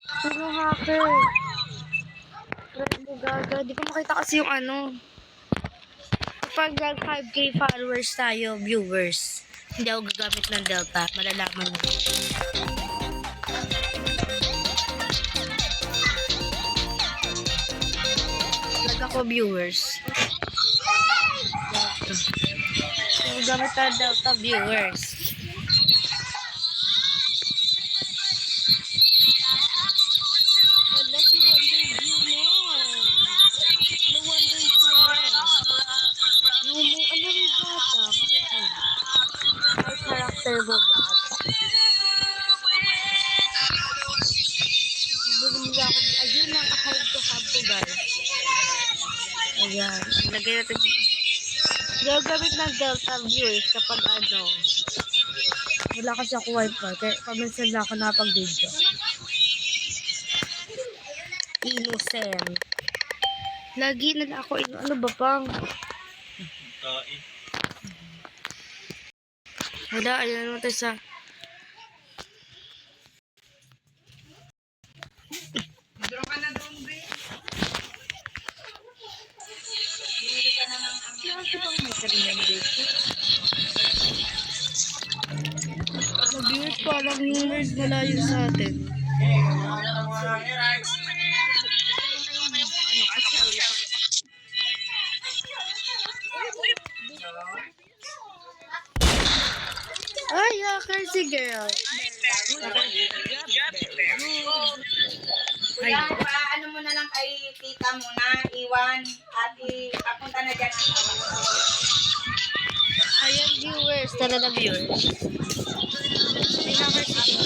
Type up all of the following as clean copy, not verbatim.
Sino hacker? Grabe gaga. Di ko makita kasi yung ano. Kapag nag 5k followers tayo, viewers, hindi ako gagamit ng Delta. Malalaman mo. Lag ako viewers. Delta. Gamit ng Delta viewers. Wala si Wonder View no Wonder View yung ano rin bata. May character mo bata. Bumili ako. Ayun ang hard to have ko guys. Ayan. Lagay natin. Gagamit ng Delta viewers kapag ano. Wala kasi ako wifi. Kaya paminsan na ako napag-video. Innocent. Lagi na ako. Ano ba pang? Wala. Ayan naman tayo sa... Nag-viewers parang viewers malayo sa atin. Ay, hacker si girl. Kuya, ano mo na lang kay tita mo na, iwan, at papunta na dyan. Ayan viewers, tala na viewers. May hacker si girl.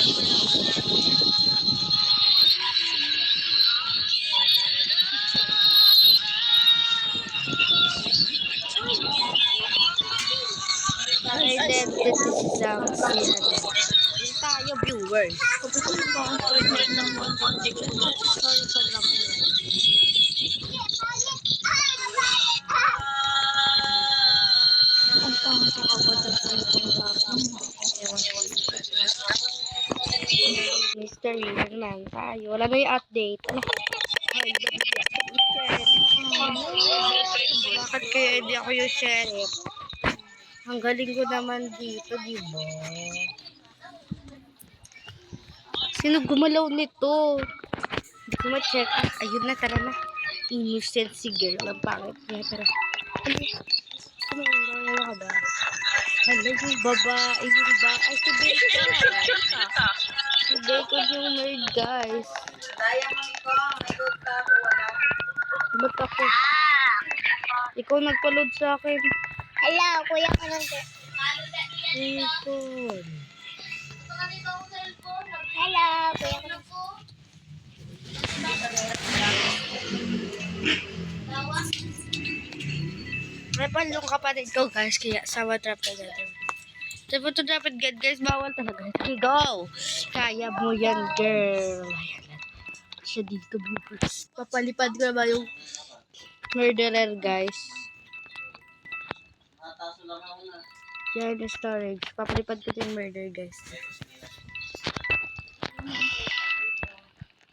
Identity exam si ano. Yung tayo viewers. Sorry, sobrang mystery naman tayo. Wala na yung update. Ano? Bakit kaya hindi ako yung sheriff? Ang galing ko naman dito, di ba? Sino gumalaw nito? Hindi ko ma-check. Ayun na, tara na. Innocent si girl. Ang pangit niya. Tara. Ano? Ano? Ano ka ba? Hala, yung babae. Yung ba? Ay, si Bacon. Si Bacon yung nerd, guys. Daya mo ito, may good ka, wala. Ba't ako? Ikaw nagpa-load sa akin. Hello, kuya ka lang po. Bacon. Hello, kuya ka lang po. May panlong kapatid ko, guys. Kaya sama trap na natin. Sabi to drop it good, guys. Bawal talaga. Okay, go! Kaya mo yan, girl. Ayan na. Siya dito, viewers. Papalipad ko ba yung murderer, guys? Yan yung storage. Papalipad ko yung murder, guys.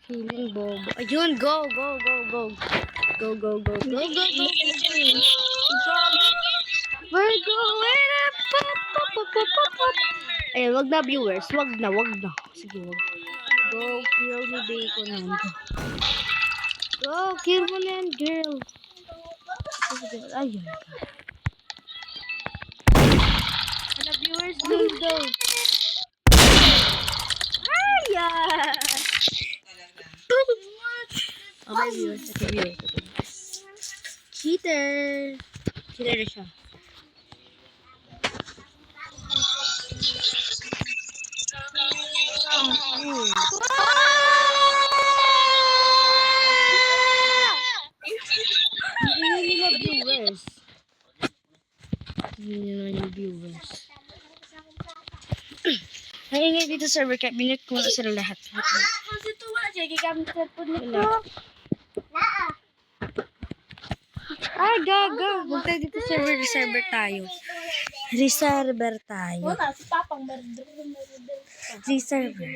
Feeling bobo. Ayun, go, go, go, go. Go, go, go, go, go, go. We're going up, pop, pop, pop, pop, pop, pop. Ayan, wag na viewers. Wag na, wag na. Sige, wag. Go, kill ni Bacon yan. Go, kill mo na yan, girl. Ayun. Ano, viewers, go. Ayan. Okay, viewers. Okay, viewers. Cheater. Cheater na siya. Hindi nila viewers. Hindi nila yung viewers. Naingay dito server kaya binit ko na sila lahat. Kasi tuwa siya, gigamit sa po nito. Ah, gaga. Huwag tayo dito server tayo. Reserver tayo. Wala, si Papang murder. Reserver.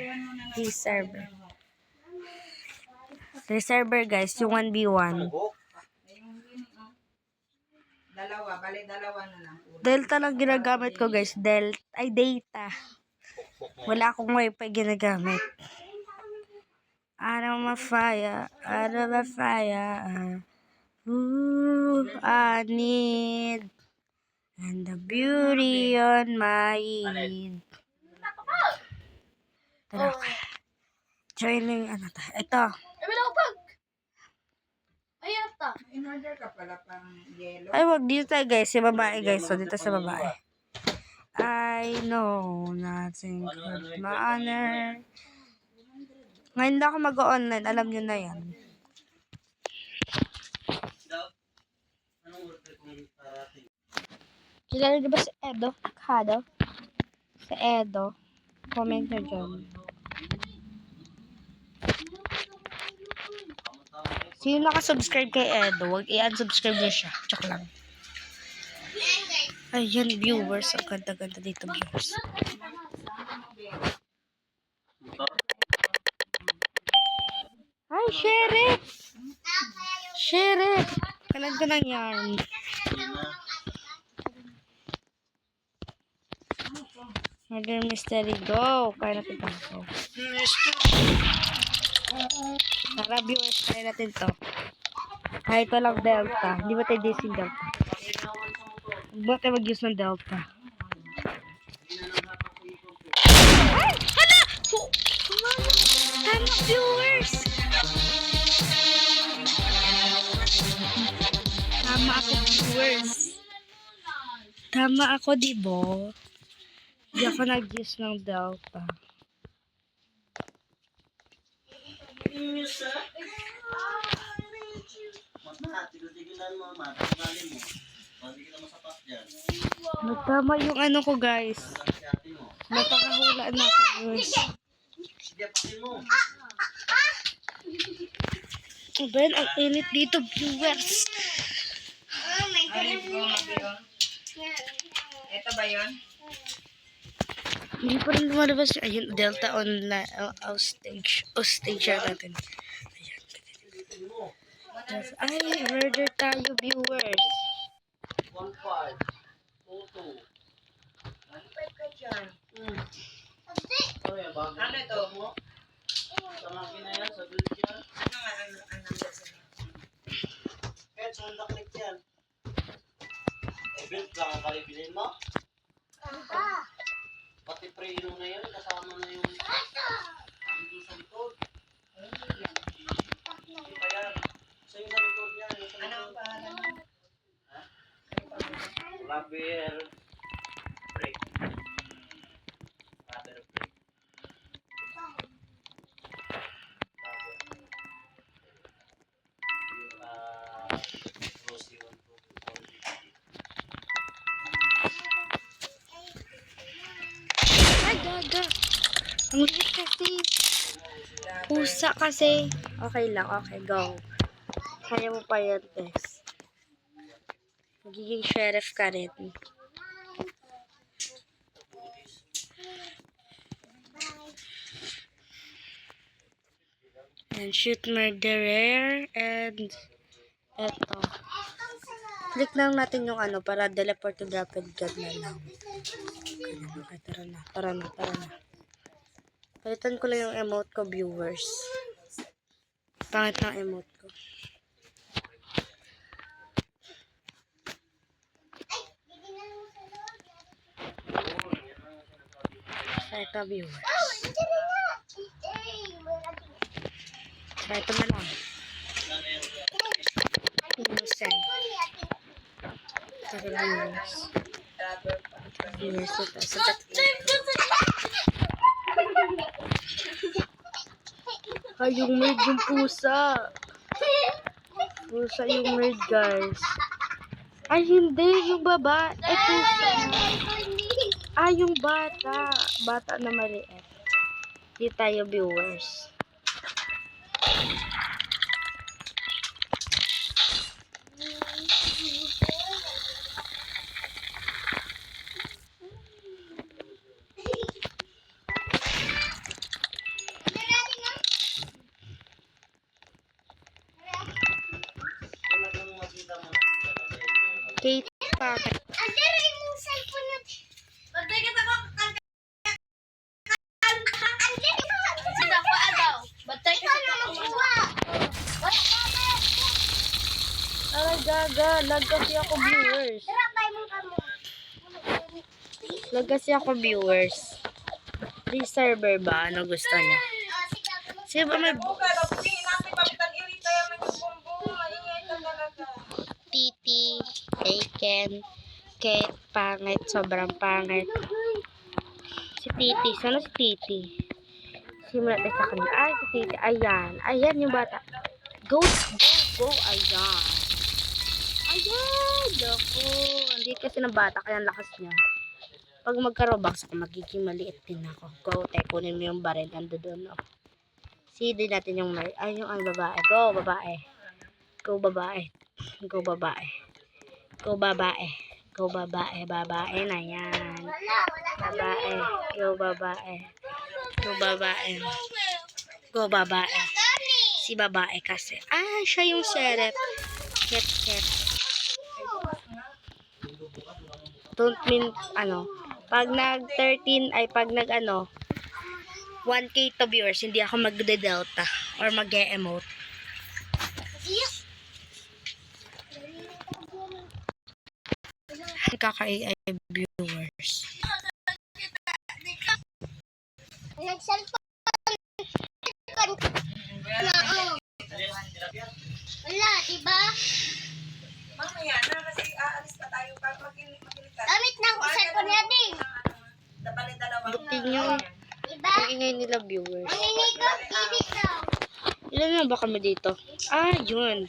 Reserver guys, yung 1v1. Ayun, yun, oh. Dalawa, bali dalawa na lang. Delta lang ginagamit ko guys. Data. Wala akong wifi ginagamit. Out of my fire. Ooh, I need. And the beauty on my head. Tara, okay. Join na yung ano ta. Ito. In order ka pala pang yellow. Ay, wag dito tayo guys. Sa babae guys. So, dito sa babae. I know nothing could honor. Ngayon na ako mag-online. Alam nyo na yan. Kilala niyo ba si Edo? Kado? Si Edo. Comment nyo dyan. Sino nakasubscribe kay Edo? Huwag i-unsubscribe niyo siya. Joke lang. Ayan, viewers. Ang ganda-ganda dito, viewers. Ay, Sheriff! Sheriff! Kanan ko ng yarn. Murder mystery, go! Kaya natin ito. Tara, viewers, kaya natin to. Kahit walang delta. Hindi ba tayo dising delta? Huwag tayo mag-use ng delta. Ay! Hala! Tama, viewers! Tama ako, viewers. Tama ako, diba? Hindi ako nag-use ng delta. Nagtama yung ano ko, guys. Napakahula na ako, guys. Ben, ang init dito, viewers. Ay, yun. Ito ba yun? Hindi pa rin lumalabas. Ayun, Delta online. Stage natin. Ayan. Ay, murder tayo, viewers. 1-5. 2-2. 1-5 ka dyan. Ano ito? Sa makina yan, sa bill yan. Ano nga ang number sa kahit sa Honda Click yan. Bill lang ang kalipinin mo? Pati preno na yan, kasama na yung dito sa likod. Hindi pa yan. Sa yung sa likod niya. Ano ang pangalan mo? Ha? Rubber brake. Rubber brake. Rosy 1, 2, 4, Ay, gaga. Ang liit kasi. Pusa kasi. Okay lang, okay, go. Kaya mo pa yan, Tess. Magiging sheriff ka rin. And shoot murderer. And eto. Click lang natin yung ano para teleport to rapid gun na lang. Okay, tara na. Palitan ko lang yung emote ko, viewers. Pangit ng emote ko. Ito, viewers. Ito na lang. Innocent. Ito, viewers. Viewers, ito. Ay, yung maid yung pusa. Pusa yung maid, guys. Ay, hindi. Yung baba. Ay, pusa. Ay, yung bata. Bata na maliit. Hindi tayo, viewers. Kate Packet. Andero yung cellphone na. Bantay ka sa Sino ko daw? Bantay ka sa Ay, gaga. Lag kasi ako, viewers. Tara, bay mo ka mo. Lag kasi ako, viewers. Free server ba? Ano gusto niyo? Sino ba may Titi, Aiken, Kate, pangit, sobrang pangit. Si Titi, sana si Titi? Simulat tayo sa kanya. Ay, si Titi, ayan. Ayan yung bata. Go, go, ayan. Ayan, naku. Hindi kasi ng bata, kaya ang lakas niya. Pag magka-Robux ako, magiging maliit din ako. Go, tayo, kunin mo yung baril. Ando doon, no? Sidi natin yung ay, yung babae. Go, babae. Go, babae. Go, babae. Go, babae. Go, babae. Babae na yan. Babae. Go, babae. Go, babae. Go, babae. Si babae kasi. Ah, siya yung sheriff. Ket, ket. Don't mean, pag nag-13, ay pag nag, 1K to viewers, hindi ako magde-delta or mag-e-emote. Kaka-AI viewers. Nag-cellphone. Wala, diba? Mamaya na kasi aalis pa tayo para makinig ka. Gamit na ako cellphone niya din. Dabalin dalawa. Buti nyo. Diba? Ang ingay nila viewers. Manginig ko, ibig daw. Ilan na ba kami dito? Ah, yun.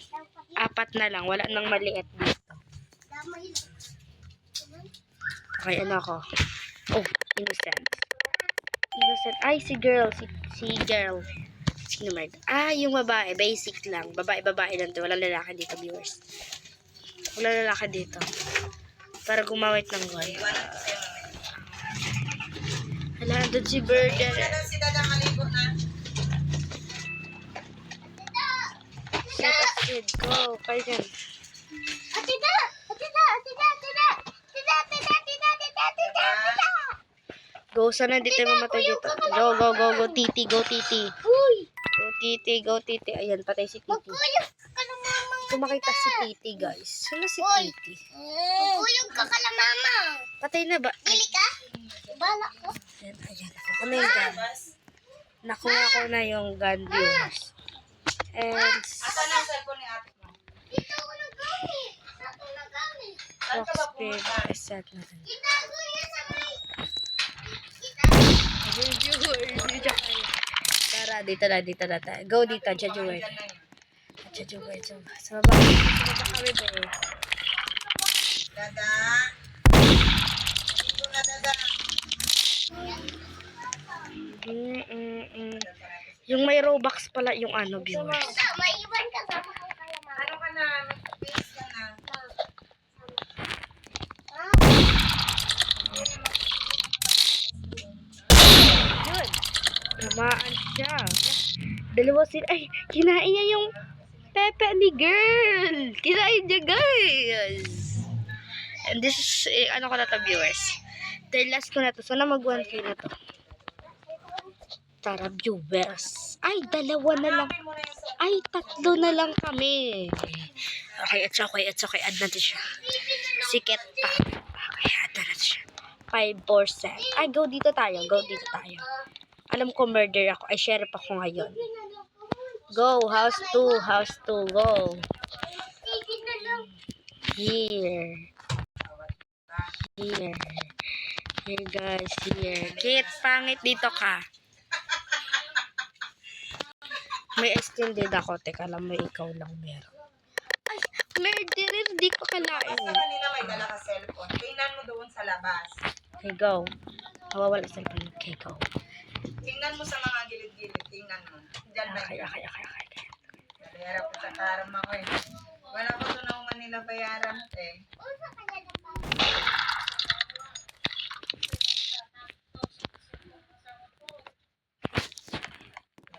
4 na lang. Wala nang maliit dito. Damay lang. Okay, ano ako? Oh, innocent. Innocent. Ay, si girl. Si girl. Sino ba? Ah, yung babae. Basic lang. Babae lang to. Walang lalaki dito, viewers. Walang lalaki dito. Para gumawit ng gun. Hala, doon si Burger. Si Dada maligo na. Set aside. Go. Kayo dyan. Atida! Atida! Atida! Atida! Atida! Atida! Atida! Atida! Atida! Atida! Go, sana dito yung mamatay dito. Go, go, go, go, Titi, go, Titi. Uy! Go, Titi, go, Titi. Ayan, patay si Titi. Magkuyog ka na mama. Kumakita si Titi, guys. Sana si Hoy. Titi? Magkuyog ka ka na mama. Patay na ba? Dili ka? Bala ko. Ayan, ayan. Ako na yung gun. Nakuha ko na yung gun, viewers. And, Asan ang cellphone ni ate mo? Dito ako nagamit. Ako nagamit. Saan ka ba speed, pumunta? set natin. Itago niya sa may. Ayun, viewers. Dito kayo. Tara, dito na tayo. Go dito, Jajuway. Jajuway, Jajuway. Sa baba kami, be. Dada. Dito na, Dada. Yung may Robux pala, yung viewers. Maiwan ka sa mga kalaman. Ano ka na? Mag-face ka na. Yun. Tamaan siya. Dalawa sila. Ay, kinain niya yung pepe ni girl. Kinain niya, guys. And this is, ano ko na to, viewers. The last ko na to. Sana mag 1K na to. Tara, viewers. Ay, dalawa na lang. Hanapin mo na yung cellphone. Ay, 3 na lang kami. Okay, it's okay, it's okay. Add natin siya. Siket pa. Okay, add natin siya. 5%. Ay, go dito tayo. Go dito tayo. Alam ko murder ako. Ay, sheriff ako ngayon. Go, house 2. House 2, go. Here. Here. Here, guys. Here. Kit, pangit dito ka. May extended ako. Teka lang, may ikaw lang meron. Ay, murderer. Di ko kalain. Basta kanina may dala ka cellphone. Tingnan mo doon sa labas. Okay, go. Mawawala sa cellphone. Okay, go. Tingnan mo sa mga gilid-gilid. Tingnan mo. Diyan ba? Okay. Bayaran ko sa karma ko eh. Wala ko ito na Manila bayaran eh.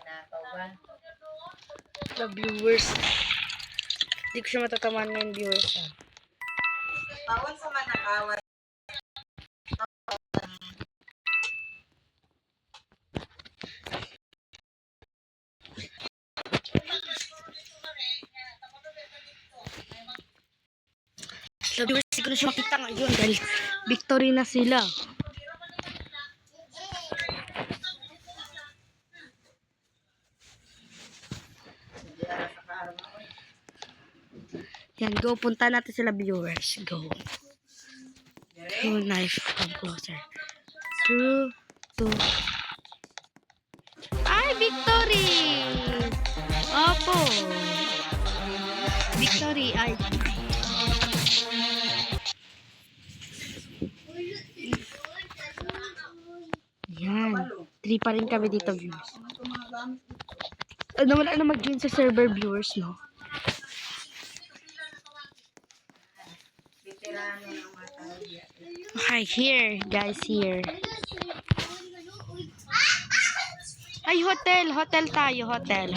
Nakaw ba? The viewers. Hindi ko siya matatamaan ngayon, viewers. Pawon sa manakawan. So, viewers, siguro siya makita ngayon dahil victory na sila. Yan, go. Punta natin sila, viewers. Go. True knife. Come closer. True. Two. Ay, victory! Opo. Victory. Ay. Yan. 3 pa rin kami dito, viewers. Ano, wala na mag-join sa server, viewers, no? Okay, here, guys, here. Ay, hotel. Hotel tayo, hotel.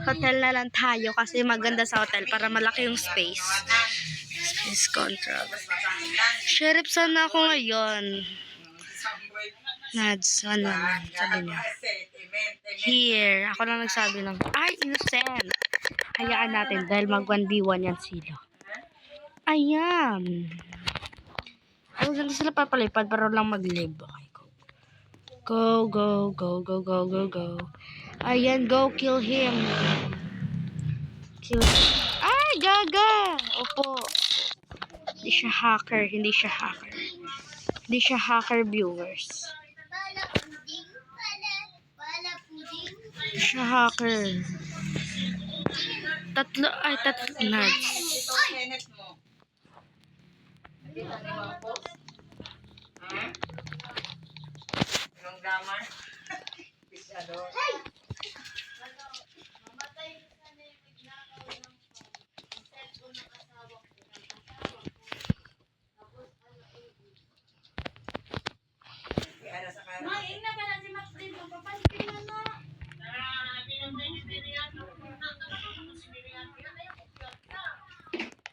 Hotel na lang tayo kasi maganda sa hotel para malaki yung space. Space control. Sheriff, sana ako ngayon. Nads, ano naman, sabi niya. Here, ako lang nagsabi lang. Ay, innocent. Hayaan natin dahil mag 1v1 yan sila. Ayan. Ay, saan sila papalipad para lang mag-live. Okay, go. Go. Ayan, go, kill him. Kill him. Ay, gaga. Opo. Hindi siya hacker, Hindi siya hacker, viewers. Hindi siya hacker. Tatlo nuts. Ito, Kenneth mo. Nakita niyo mga post? Ha? Anong grammar? Pisyador. Kaya sa kaya.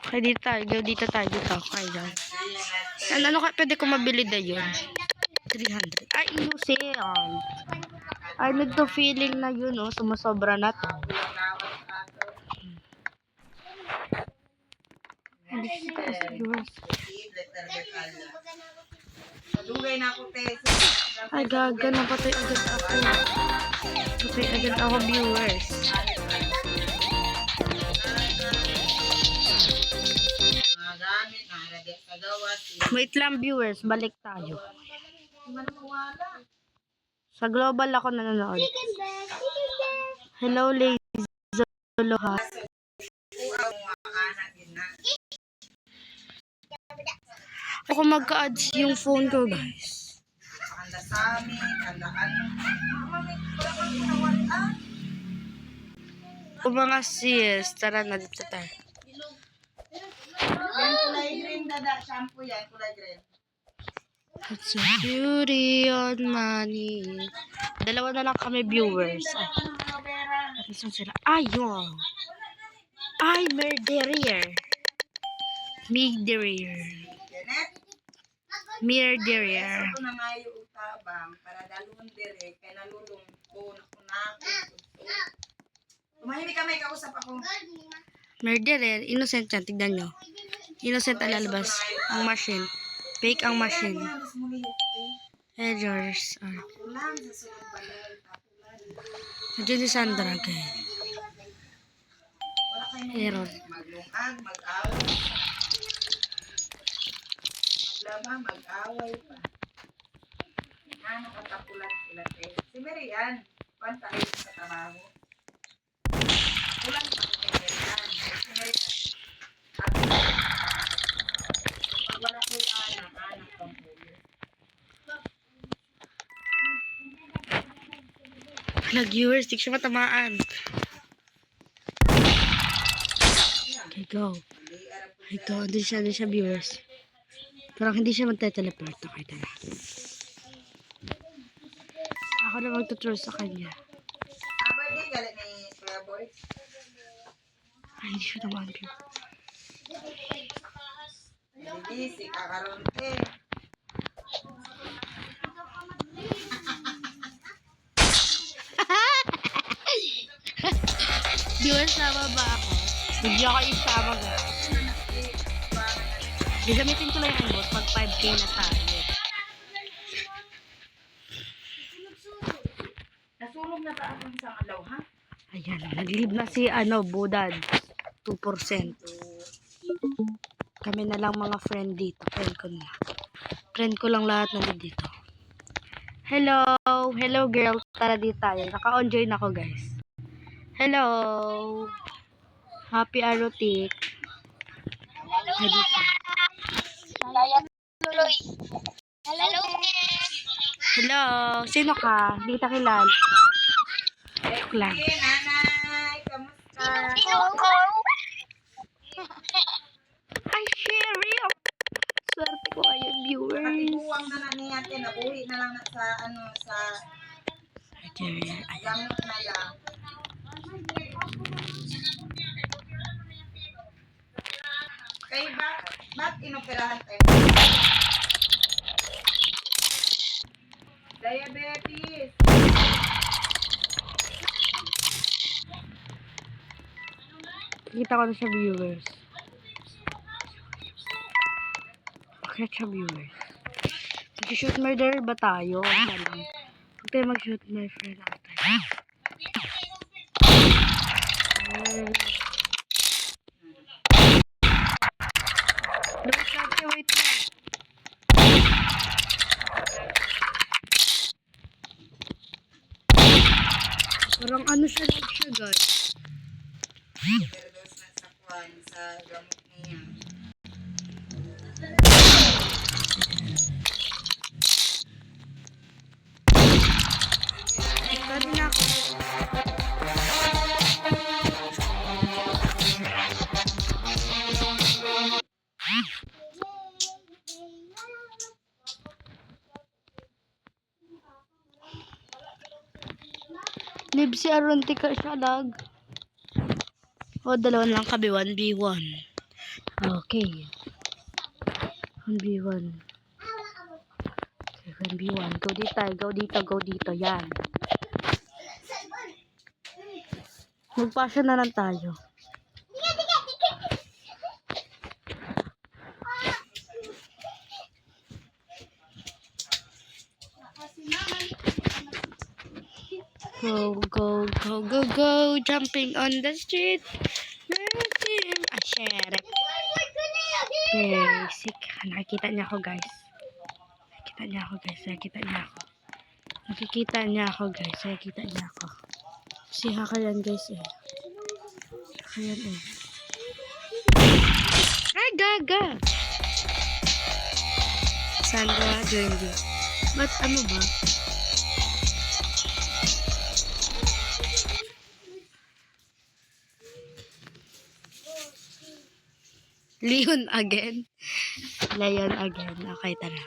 Okay, dito tayo. Okay, dyan. Ano ka, pwede ko mabili na yun? 300. Ay, innocent. Ay, nagto-feeling na yun, oh. Sumusobra na to. Hindi siya kasi viewers. Dugay na ako, Tess. Ay, gaga. Napatay agad ako, viewers. Mga gamit, nakalagay sa gawas. Wait lang, viewers. Balik tayo. Mawala. Sa global ako nanonood. Hello, ladies. Zoloha. Ako magka-ads yung phone ko, guys. Kanda sa amin, kandaan. O mga sis, tara na dito tayo. Yan, kulay green, dada. Shampoo yan, kulay green. It's a beauty on money. Dalawa na lang kami, viewers. Ay, saan sila? Ayun. Ay, murderer. Murderer. Ito na nga yung utabang para dalawang dire, kaya nalulong ko, nakunakot. Tumahimik ka, may kausap ako. Murderer. Innocent yan. Tignan nyo. Innocent ang lalabas. Ang machine. Fake ang machine. Errors. Ulan sa sunod balay, tapulan. Nandiyan si Sandra, guys. Wala kayo Error. maglungag, mag-away. Maglaba, mag-away pa. Ano katapulan sila, eh. Si Marian, panta kayo sa trabaho. Ulan pa kay Marian. Si Marian, pag wala ko yung anak pang huli. Viewers, di siya matamaan. Okay, go. Hindi siya viewers. Pero hindi siya magte-teleport. Okay, tara. Ako na magtutur sa kanya. Birthday galit ni Kuya Boy. Ay, hindi siya naman view. Busy ka karon eh. Di ba sama ba ako? Hindi ako isama ga. Gagamitin ko lang yung remote pag 5K na tayo. Nasunog na taas ang isang alaw, ha? Ayan, nag-leave na si Budad. 2%. Kami na lang mga friend dito. Friend ko na. Friend ko lang lahat na dito. Hello! Hello girl. Tara dito tayo. Naka-on join ako guys. Hello! Happy Arotik. Hello! Hello. Hello! Sino ka? Hindi kita kilala. Joke lang. Hey, nanay, kamusta? Sino ko? Hi, Sherry! Swerte ko kayo, viewers. Nakatibuwang na na niya, nabuhi na lang sa Sherry, ayan. gamot na lang. Kay ba't inoperahan tayo? Diabetes. Kita ko na siya, viewers. Bakit siya, viewers? Mag-shoot murder ba tayo? Huwag tayo mag-shoot murder lang tayo. Wait na. Parang ano siya lang siya, guys. Overdose na sa kwan, sa gamot niya. Sabi na ako. Live si Arontika siya lag. O, dalawan lang kami. 1v1. Okay. 1v1. Okay, 1v1. Go dito, go dito, go dito. Yan. Magpasya na lang tayo. Go, go, go, go, go. Jumping on the street. Share. Basic. Nakikita niya ako, guys. Nakikita niya ako, guys. Nakikita niya ako. Nakikita niya ako, guys. Nakikita niya ako. Si Haka yan, guys, eh. Haka yan, eh. Ay, gaga! Sandra, join you. Ba't ano ba? Leon again. Leon again. Okay, tara.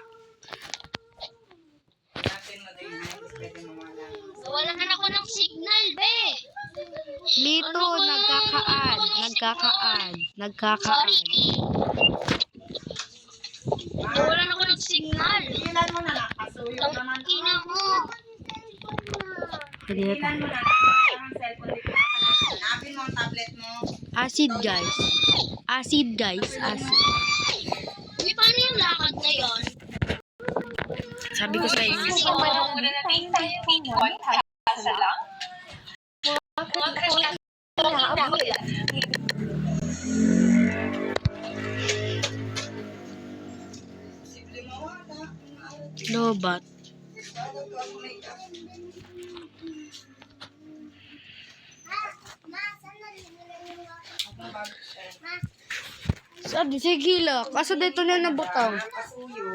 Natin mo din na, hindi pwede mawala. Wala na ako ng signal, be. Lito, nagkakaan. Sorry. Wala na ako ng signal. Ilan mo na nakasuyo naman. Ina mo. Hindi na Ilan tayo. mo na ang cellphone dito. Hanapin mo ang tablet mo. Acid, guys. Acid, guys. Acid. Uy, paano yung lakad na yon? Sabi ko sa inyo. Simple mo wala. Lobat. Sabi, sige lang. Kaso dito na nabutang. Nakasuyo.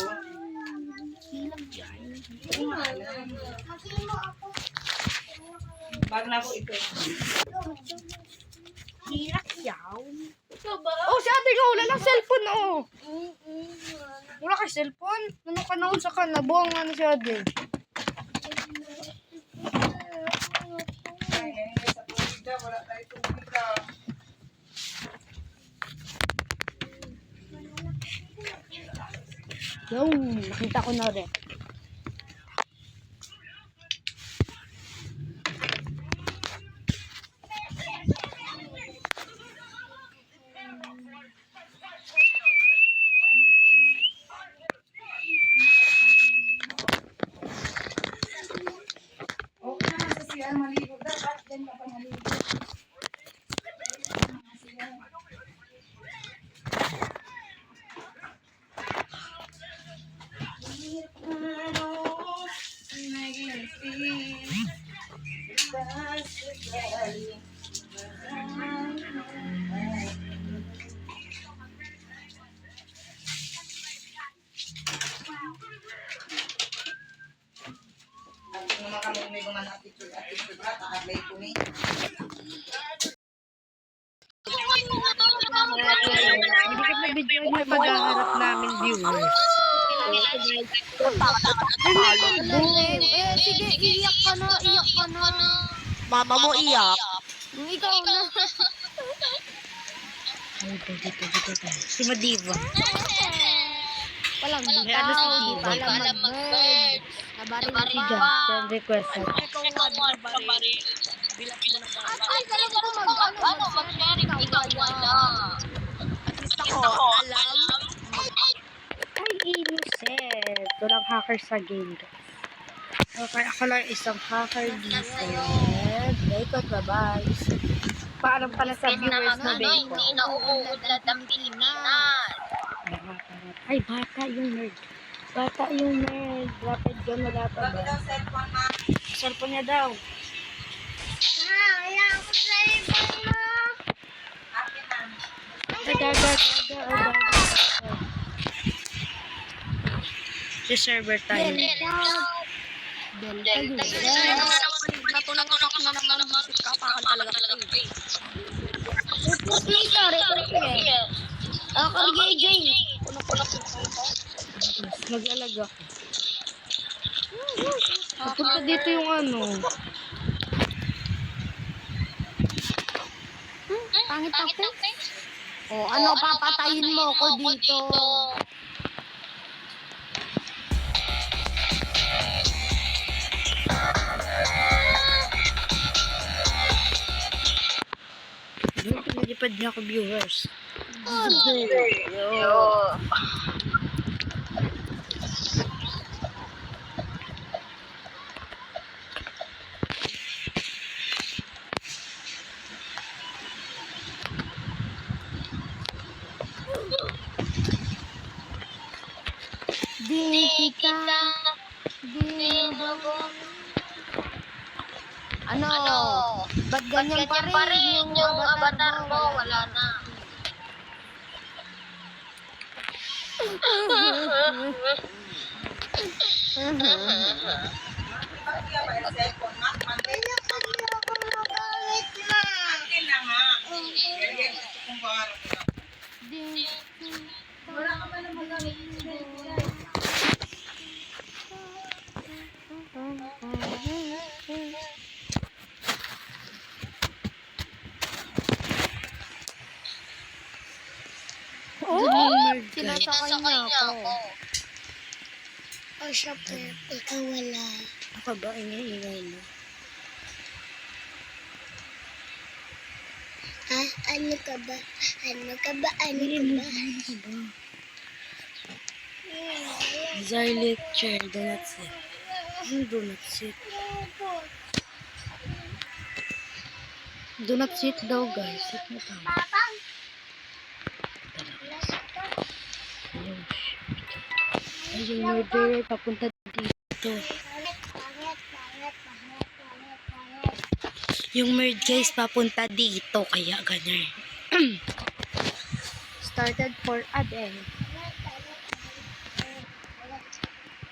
Bag na po ito. Hilak yaw. Oh, si ate ka, wala ng cellphone, oh. Wala kay cellphone? Ano ka na sa ka? Nabuang nga na si ate. Ay, nangyay sa tubig daw. Wala tayo tubig daw. Yung, nakita ko na rin. Okay naman sa siya maligo. Dapat din ka pa maligo. Ang mga kami may mga attitude na taablay ko ni. Hindi ka na video yung paghaharap namin viewers. Sige, iyak ka na, iyak ka na. Mama mo iyak. Ikaw na. Ay, dito. Si Madiva. Walang May ano si Diva. Alam mag-bird. Nabarin Si John. John request. Ay, talaga ko mag-sharing. Ikaw wala. Ako, alam. Ay, innocent. Walang hacker sa game, guys. Okay, ako lang isang hacker dito. Bacon, bye-bye. Paalam pala sa viewers na bacon. nauudlad ang Pilipinas. Ay, bata yung nerd. Bata yung nerd. Rapid gun, wala pa Bago ba? daw cellphone ma. Cellphone niya daw. Wala ako sa ibon mo. Akin na. Agaga. Si server tayo. Delta user. Natunak na naman ang kapakan talaga kayo. Ako JJ. Mag-alaga ko. Papunta dito yung ano. Pangit ako. O ano, papatayin mo ko dito. Pinalipad niya ako viewers. Di kita. Di ano? Ba't ganyan pa rin yung avatar mo? Wala na. Bakit kaya ba yung cellphone ma? Akin na nga. Kaya gusto kong baharap ko na. Wala ka pa na magamit yung cellphone. Sinasakay niya ako. Oh, shopper. Ikaw wala. Ako ba? Ingay mo. Ha? Ano ka ba? Ano ka ba? Zarlit chair. Do not sit. Do not sit. Do not sit daw, guys. Sit mo tayo. Ay, yung murderer papunta dito. Yung murd guys papunta dito. Kaya ganyan. Started for a day.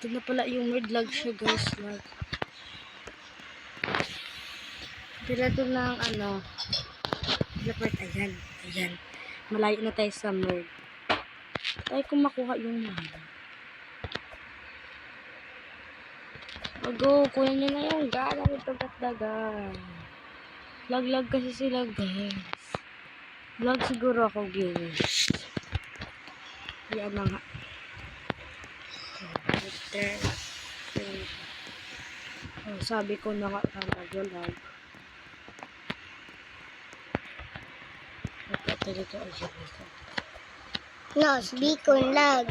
Ito na pala yung murd lag siya guys. Lag. Pila doon lang ano. Laport. Ayan. Ayan. Malayo na tayo sa murd. Tayo kung makuha yung mga. Go, kunin nyo na yung gala nito gatdagan. Lag kasi sila guys. Lag siguro ako viewers. Yan na nga. enter. Oh, sabi ko na nga lag. Ito dito ay dito. No, Bicol lag.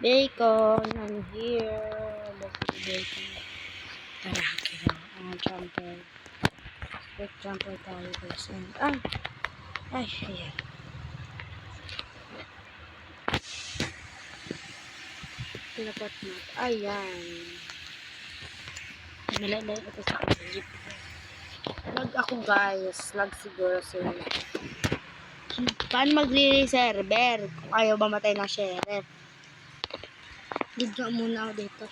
Bacon, I'm here. Let's do bacon. Tara, kaya jumper. Let's jumper tayo guys. Ay, ayan. Pinapat mo. Ayan. Nilay ito sa jeep. Lag ako guys. Lag siguro sila. Paano magli-server kung ayaw mamatay ng sheriff? Video muna ako dito.